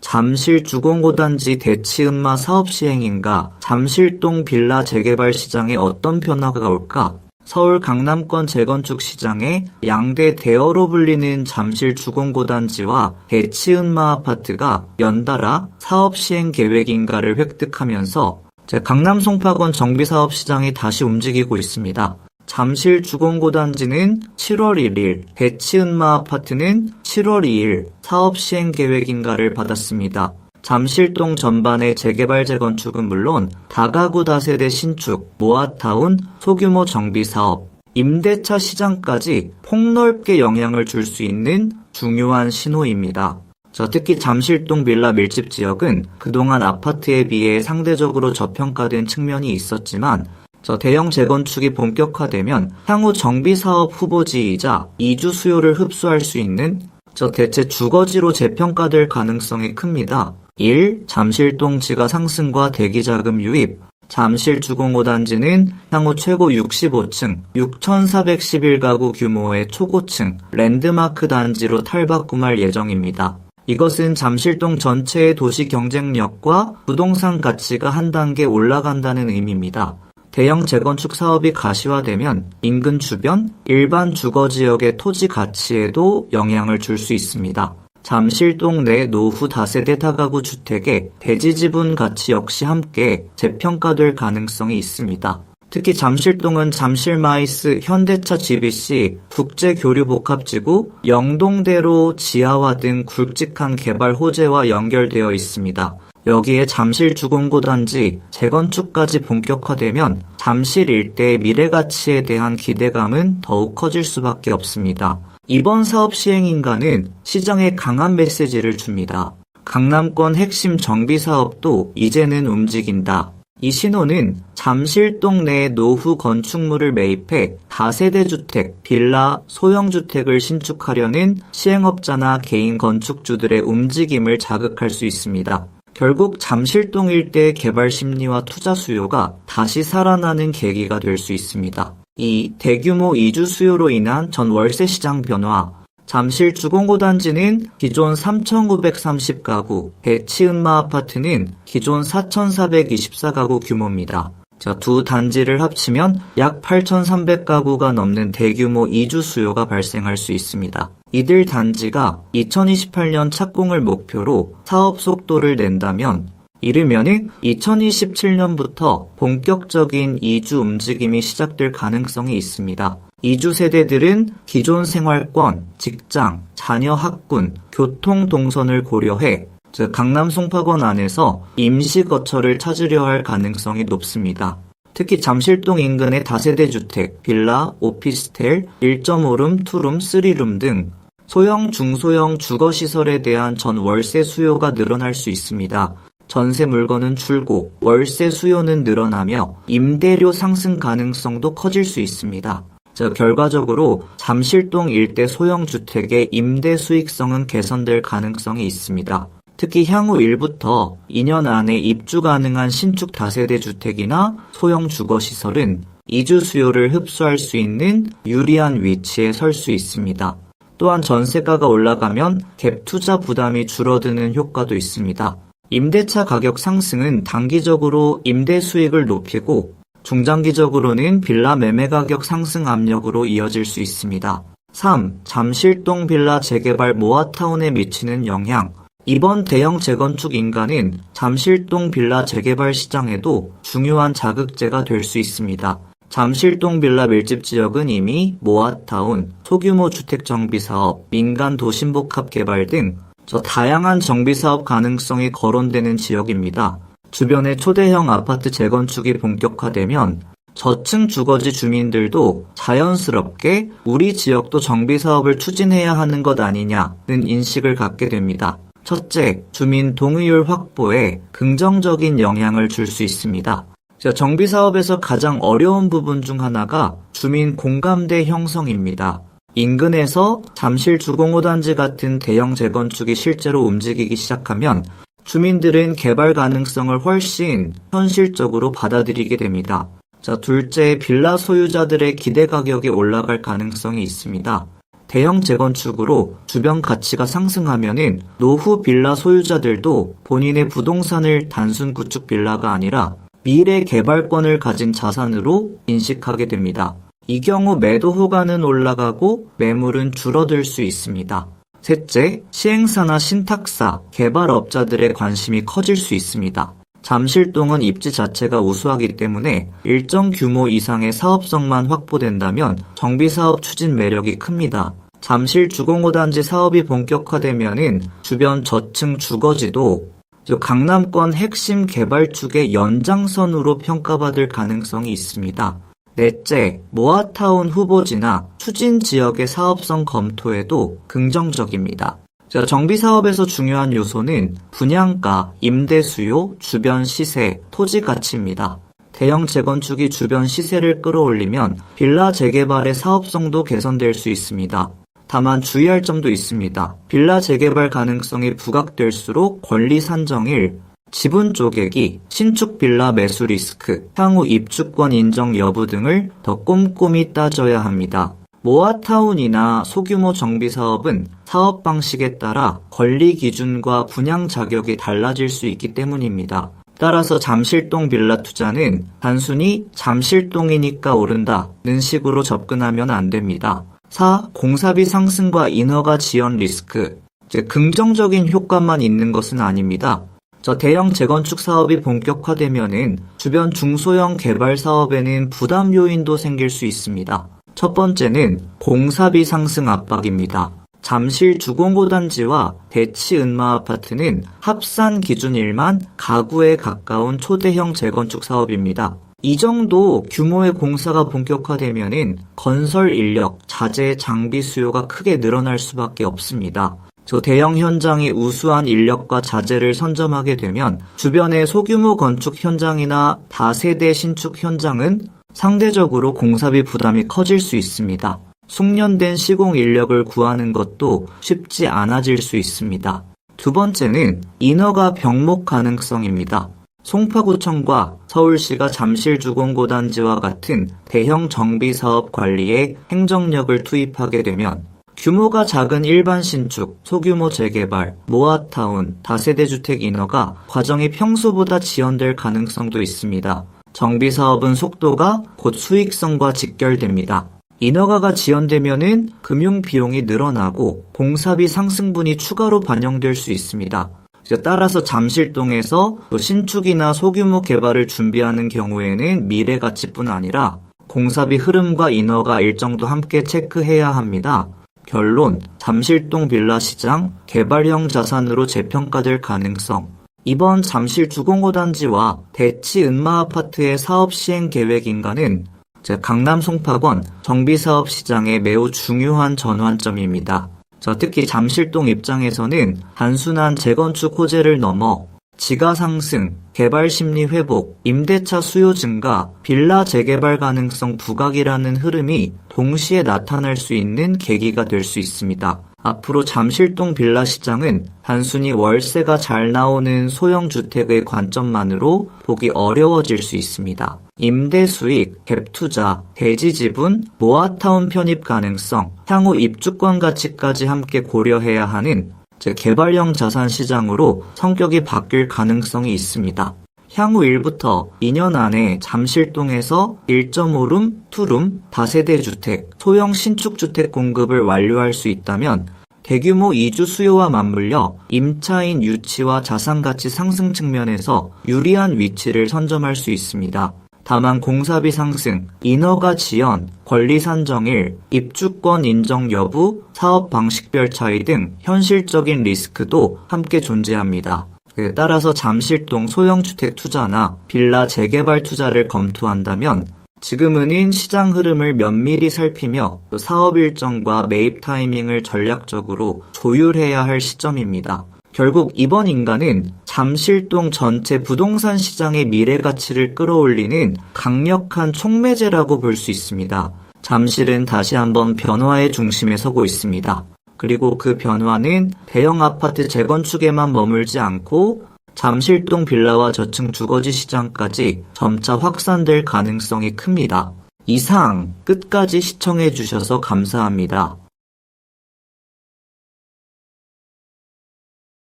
잠실 주공고단지 대치은마 사업 시행인가? 잠실동 빌라 재개발 시장에 어떤 변화가 올까? 서울 강남권 재건축 시장에 양대 대어로 불리는 잠실 주공고단지와 대치은마 아파트가 연달아 사업 시행 계획인가를 획득하면서 강남 송파권 정비사업 시장이 다시 움직이고 있습니다. 잠실 주공고단지는 7월 1일, 대치은마 아파트는 7월 2일 사업 시행 계획인가를 받았습니다. 잠실동 전반의 재개발 재건축은 물론 다가구 다세대 신축, 모아타운, 소규모 정비사업, 임대차 시장까지 폭넓게 영향을 줄 수 있는 중요한 신호입니다. 특히 잠실동 빌라 밀집 지역은 그동안 아파트에 비해 상대적으로 저평가된 측면이 있었지만 대형 재건축이 본격화되면 향후 정비사업 후보지이자 이주 수요를 흡수할 수 있는 대체 주거지로 재평가될 가능성이 큽니다. 1. 잠실동 지가 상승과 대기자금 유입. 잠실 주공고단지는 향후 최고 65층, 6,411가구 규모의 초고층 랜드마크 단지로 탈바꿈할 예정입니다. 이것은 잠실동 전체의 도시 경쟁력과 부동산 가치가 한 단계 올라간다는 의미입니다. 대형 재건축 사업이 가시화되면 인근 주변, 일반 주거지역의 토지 가치에도 영향을 줄 수 있습니다. 잠실동 내 노후 다세대 다가구 주택의 대지지분 가치 역시 함께 재평가될 가능성이 있습니다. 특히 잠실동은 잠실마이스, 현대차 GBC, 국제교류복합지구, 영동대로 지하화 등 굵직한 개발 호재와 연결되어 있습니다. 여기에 잠실 주공고단지 재건축까지 본격화되면 잠실 일대의 미래가치에 대한 기대감은 더욱 커질 수밖에 없습니다. 이번 사업 시행인가는 시장에 강한 메시지를 줍니다. 강남권 핵심 정비사업도 이제는 움직인다. 이 신호는 잠실동 내 노후 건축물을 매입해 다세대 주택, 빌라, 소형주택을 신축하려는 시행업자나 개인 건축주들의 움직임을 자극할 수 있습니다. 결국 잠실동 일대의 개발 심리와 투자 수요가 다시 살아나는 계기가 될 수 있습니다. 이 대규모 이주 수요로 인한 전 월세 시장 변화. 잠실 주공고단지는 기존 3,930가구, 대치은마 아파트는 기존 4,424가구 규모입니다. 두 단지를 합치면 약 8,300가구가 넘는 대규모 이주 수요가 발생할 수 있습니다. 이들 단지가 2028년 착공을 목표로 사업 속도를 낸다면 이르면은 2027년부터 본격적인 이주 움직임이 시작될 가능성이 있습니다. 이주 세대들은 기존 생활권, 직장, 자녀 학군, 교통 동선을 고려해 강남 송파권 안에서 임시 거처를 찾으려 할 가능성이 높습니다. 특히 잠실동 인근의 다세대 주택, 빌라, 오피스텔, 1.5룸, 2룸, 3룸 등 소형, 중소형 주거시설에 대한 전 월세 수요가 늘어날 수 있습니다. 전세 물건은 줄고 월세 수요는 늘어나며 임대료 상승 가능성도 커질 수 있습니다. 결과적으로 잠실동 일대 소형 주택의 임대 수익성은 개선될 가능성이 있습니다. 특히 향후 1부터 2년 안에 입주 가능한 신축 다세대 주택이나 소형 주거시설은 이주 수요를 흡수할 수 있는 유리한 위치에 설 수 있습니다. 또한 전세가가 올라가면 갭 투자 부담이 줄어드는 효과도 있습니다. 임대차 가격 상승은 단기적으로 임대 수익을 높이고 중장기적으로는 빌라 매매 가격 상승 압력으로 이어질 수 있습니다. 3. 잠실동 빌라 재개발 모아타운에 미치는 영향. 이번 대형 재건축 인가는 잠실동 빌라 재개발 시장에도 중요한 자극제가 될 수 있습니다. 잠실동 빌라 밀집 지역은 이미 모아타운, 소규모 주택 정비사업, 민간 도심복합 개발 등 다양한 정비사업 가능성이 거론되는 지역입니다. 주변의 초대형 아파트 재건축이 본격화되면 저층 주거지 주민들도 자연스럽게 우리 지역도 정비사업을 추진해야 하는 것 아니냐는 인식을 갖게 됩니다. 첫째, 주민 동의율 확보에 긍정적인 영향을 줄 수 있습니다. 정비사업에서 가장 어려운 부분 중 하나가 주민 공감대 형성입니다. 인근에서 잠실 주공호단지 같은 대형 재건축이 실제로 움직이기 시작하면 주민들은 개발 가능성을 훨씬 현실적으로 받아들이게 됩니다. 둘째, 빌라 소유자들의 기대 가격이 올라갈 가능성이 있습니다. 대형 재건축으로 주변 가치가 상승하면은 노후 빌라 소유자들도 본인의 부동산을 단순 구축 빌라가 아니라 미래 개발권을 가진 자산으로 인식하게 됩니다. 이 경우 매도 호가는 올라가고 매물은 줄어들 수 있습니다. 셋째, 시행사나 신탁사, 개발업자들의 관심이 커질 수 있습니다. 잠실동은 입지 자체가 우수하기 때문에 일정 규모 이상의 사업성만 확보된다면 정비사업 추진 매력이 큽니다. 잠실 주공5단지 사업이 본격화되면은 주변 저층 주거지도 강남권 핵심 개발축의 연장선으로 평가받을 가능성이 있습니다. 넷째, 모아타운 후보지나 추진 지역의 사업성 검토에도 긍정적입니다. 정비사업에서 중요한 요소는 분양가, 임대 수요, 주변 시세, 토지 가치입니다. 대형 재건축이 주변 시세를 끌어올리면 빌라 재개발의 사업성도 개선될 수 있습니다. 다만 주의할 점도 있습니다. 빌라 재개발 가능성이 부각될수록 권리 산정일, 지분 쪼개기, 신축 빌라 매수 리스크, 향후 입주권 인정 여부 등을 더 꼼꼼히 따져야 합니다. 모아타운이나 소규모 정비사업은 사업 방식에 따라 권리 기준과 분양 자격이 달라질 수 있기 때문입니다. 따라서 잠실동 빌라 투자는 단순히 잠실동이니까 오른다는 식으로 접근하면 안 됩니다. 4. 공사비 상승과 인허가 지연 리스크. 긍정적인 효과만 있는 것은 아닙니다. 대형 재건축 사업이 본격화되면은 주변 중소형 개발 사업에는 부담 요인도 생길 수 있습니다. 첫 번째는 공사비 상승 압박입니다. 잠실 주공5단지와 대치 은마 아파트는 합산 기준 1만 가구에 가까운 초대형 재건축 사업입니다. 이 정도 규모의 공사가 본격화되면은 건설 인력, 자재, 장비 수요가 크게 늘어날 수밖에 없습니다. 대형 현장이 우수한 인력과 자재를 선점하게 되면 주변의 소규모 건축 현장이나 다세대 신축 현장은 상대적으로 공사비 부담이 커질 수 있습니다. 숙련된 시공 인력을 구하는 것도 쉽지 않아질 수 있습니다. 두 번째는 인허가 병목 가능성입니다. 송파구청과 서울시가 잠실 주공5단지와 같은 대형 정비사업 관리에 행정력을 투입하게 되면 규모가 작은 일반 신축, 소규모 재개발, 모아타운, 다세대 주택 인허가 과정이 평소보다 지연될 가능성도 있습니다. 정비사업은 속도가 곧 수익성과 직결됩니다. 인허가가 지연되면은 금융 비용이 늘어나고 공사비 상승분이 추가로 반영될 수 있습니다. 따라서 잠실동에서 신축이나 소규모 개발을 준비하는 경우에는 미래 가치뿐 아니라 공사비 흐름과 인허가 일정도 함께 체크해야 합니다. 결론, 잠실동 빌라 시장 개발형 자산으로 재평가될 가능성. 이번 잠실 주공5단지와 대치 은마 아파트의 사업 시행 계획 인가는 강남 송파권 정비사업 시장의 매우 중요한 전환점입니다. 특히 잠실동 입장에서는 단순한 재건축 호재를 넘어 지가 상승, 개발 심리 회복, 임대차 수요 증가, 빌라 재개발 가능성 부각이라는 흐름이 동시에 나타날 수 있는 계기가 될 수 있습니다. 앞으로 잠실동 빌라 시장은 단순히 월세가 잘 나오는 소형 주택의 관점만으로 보기 어려워질 수 있습니다. 임대 수익, 갭 투자, 대지 지분, 모아타운 편입 가능성, 향후 입주권 가치까지 함께 고려해야 하는 개발형 자산 시장으로 성격이 바뀔 가능성이 있습니다. 향후 1부터 2년 안에 잠실동에서 1.5룸, 2룸, 다세대 주택, 소형 신축 주택 공급을 완료할 수 있다면 대규모 이주 수요와 맞물려 임차인 유치와 자산 가치 상승 측면에서 유리한 위치를 선점할 수 있습니다. 다만 공사비 상승, 인허가 지연, 권리 산정일, 입주권 인정 여부, 사업 방식별 차이 등 현실적인 리스크도 함께 존재합니다. 따라서 잠실동 소형주택 투자나 빌라 재개발 투자를 검토한다면 지금은 시장 흐름을 면밀히 살피며 사업 일정과 매입 타이밍을 전략적으로 조율해야 할 시점입니다. 결국 이번 인가는 잠실동 전체 부동산 시장의 미래 가치를 끌어올리는 강력한 촉매제라고 볼 수 있습니다. 잠실은 다시 한번 변화의 중심에 서고 있습니다. 그리고 그 변화는 대형 아파트 재건축에만 머물지 않고 잠실동 빌라와 저층 주거지 시장까지 점차 확산될 가능성이 큽니다. 이상 끝까지 시청해 주셔서 감사합니다.